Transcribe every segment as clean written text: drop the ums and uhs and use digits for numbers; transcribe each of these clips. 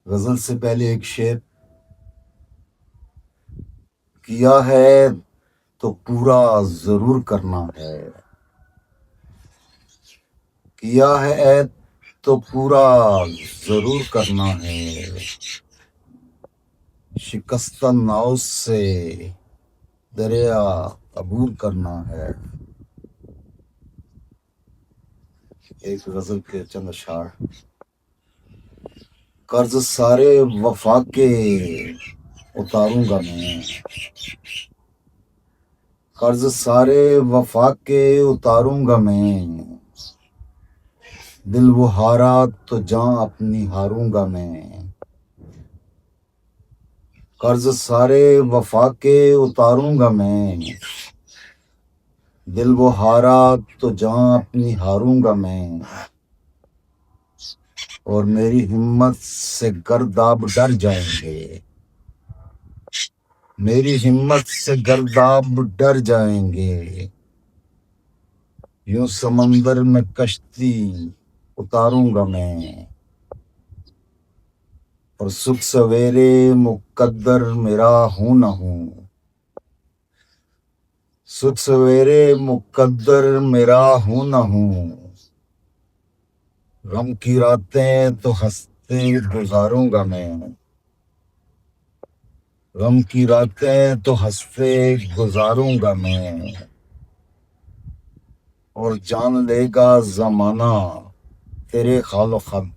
غزل سے پہلے ایک شعر کیا ہے تو پورا ضرور کرنا ہے، کیا ہے تو پورا ضرور کرنا ہے، شکستہ ناؤ سے دریا عبور کرنا ہے۔ ایک غزل کے چند اشعار۔ قرض سارے وفا کے اتاروں گا میں، قرض سارے وفا کے اتاروں گا میں، دل وہ ہارا تو جاں اپنی ہاروں گا میں، قرض سارے وفا کے اتاروں گا میں، دل وہ ہارا تو جاں اپنی ہاروں گا میں، اور میری ہمت سے گرداب ڈر جائیں گے، میری ہمت سے گرداب ڈر جائیں گے، یوں سمندر میں کشتی اتاروں گا میں، اور صبح سویرے مقدر میرا ہوں نہ ہوں، صبح سویرے مقدر میرا ہوں نہ ہوں، غم کی راتیں تو ہنستے گزاروں گا میں، غم کی راتیں تو ہنستے گزاروں گا میں، اور جان لے گا زمانہ تیرے خال و خط،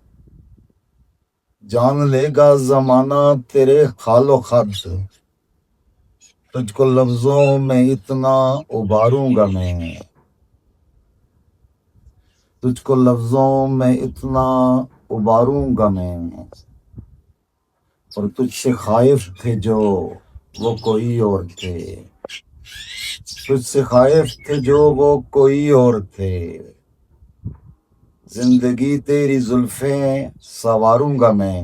جان لے گا زمانہ تیرے خال و خط، تجھ کو لفظوں میں اتنا اباروں گا میں، تجھ کو لفظوں میں اتنا اباروں گا میں، اور تجھ سے خائف تھے جو وہ کوئی اور تھے، تجھ سے خائف تھے جو وہ کوئی اور تھے، زندگی تیری زلفیں سنواروں گا میں،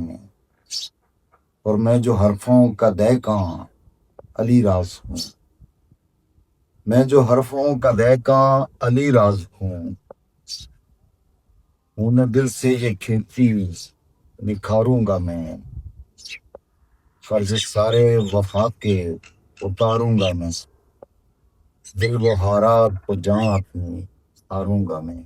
اور میں جو حرفوں کا دہقاں علی راز ہوں، میں جو حرفوں کا دہقاں علی راز ہوں، انہیں دل سے یہ کھیتی نکھاروں گا میں، قرض سارے وفا کے اتاروں گا میں، دل وہ ہارا تو جاں اپنی ہاروں گا میں۔